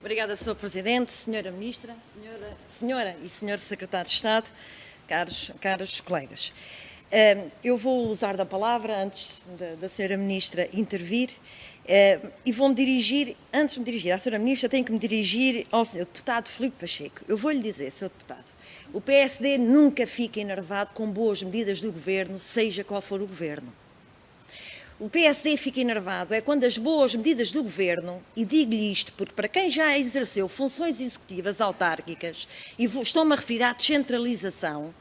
Obrigada, Sr. Presidente, Sra. Ministra, Senhora e Sr. Secretário de Estado, caros colegas. Eu vou usar da palavra antes da Sra. Ministra intervir e vou-me dirigir, antes de me dirigir à Sra. Ministra, tenho que me dirigir ao Sr. Deputado Filipe Pacheco. Eu vou-lhe dizer, Sr. Deputado, o PSD nunca fica enervado com boas medidas do Governo, seja qual for o Governo. O PSD fica enervado quando as boas medidas do Governo, e digo-lhe isto porque para quem já exerceu funções executivas autárquicas, e estou-me a referir à descentralização,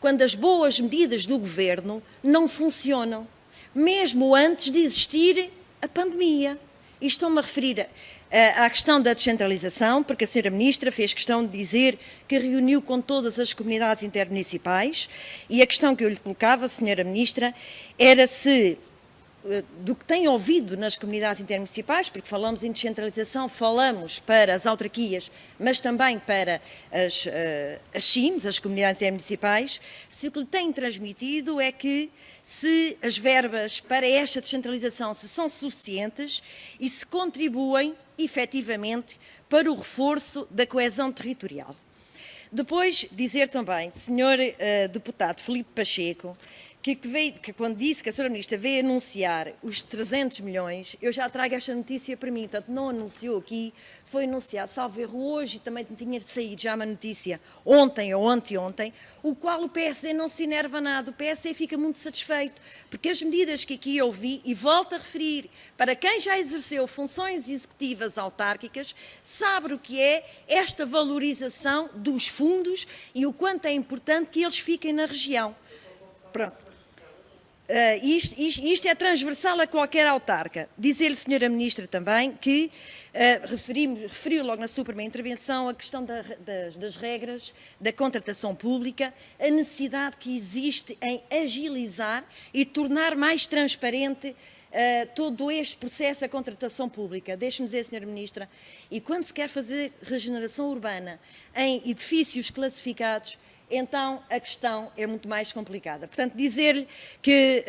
quando as boas medidas do Governo não funcionam, mesmo antes de existir a pandemia. E estou-me a referir à questão da descentralização, porque a Sra. Ministra fez questão de dizer que reuniu com todas as comunidades intermunicipais, e a questão que eu lhe colocava, Sra. Ministra, era se do que tem ouvido nas comunidades intermunicipais, porque falamos em descentralização, falamos para as autarquias, mas também para as CIMs, as comunidades intermunicipais, se o que lhe tem transmitido é que se as verbas para esta descentralização se são suficientes e se contribuem efetivamente para o reforço da coesão territorial. Depois dizer também, Sr. Deputado Filipe Pacheco, que quando disse que a Sra. Ministra veio anunciar os 300 milhões, eu já trago esta notícia para mim, portanto não anunciou aqui, foi anunciado, salvo erro, hoje, também tinha saído já uma notícia ontem ou anteontem, o qual o PSD não se enerva nada, o PSD fica muito satisfeito, porque as medidas que aqui eu vi, e volto a referir, para quem já exerceu funções executivas autárquicas, sabe o que é esta valorização dos fundos e o quanto é importante que eles fiquem na região. Pronto. Isto é transversal a qualquer autarca. Dizer-lhe, Sra. Ministra, também que referiu logo na sua primeira intervenção a questão das regras da contratação pública, a necessidade que existe em agilizar e tornar mais transparente todo este processo da contratação pública. Deixe-me dizer, Sra. Ministra, e quando se quer fazer regeneração urbana em edifícios classificados, então a questão é muito mais complicada. Portanto, dizer que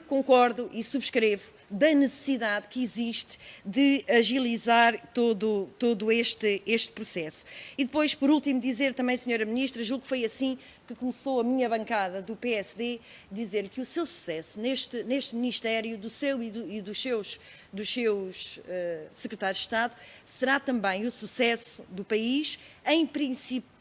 concordo e subscrevo da necessidade que existe de agilizar todo este processo. E depois, por último, dizer também, Sra. Ministra, julgo que foi assim que começou a minha bancada do PSD, dizer que o seu sucesso neste Ministério, do seu e dos seus secretários de Estado, será também o sucesso do país, em princípio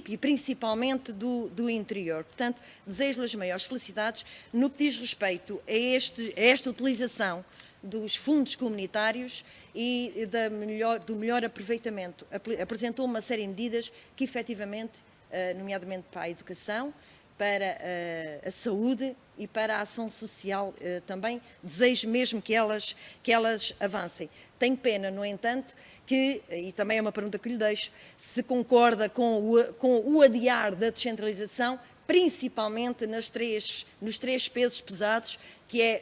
e principalmente do interior. Portanto, desejo-lhe as maiores felicidades no que diz respeito a esta utilização dos fundos comunitários e do melhor aproveitamento. Apresentou uma série de medidas que, efetivamente, nomeadamente para a educação, para a saúde e para a ação social também, desejo mesmo que elas avancem. Tenho pena, no entanto, e também é uma pergunta que lhe deixo, se concorda com o adiar da descentralização, principalmente nos três pesos pesados,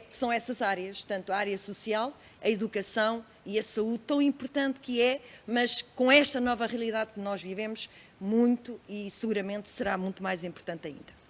são essas áreas, tanto a área social, a educação e a saúde, tão importante que é, mas com esta nova realidade que nós vivemos, muito e seguramente será muito mais importante ainda.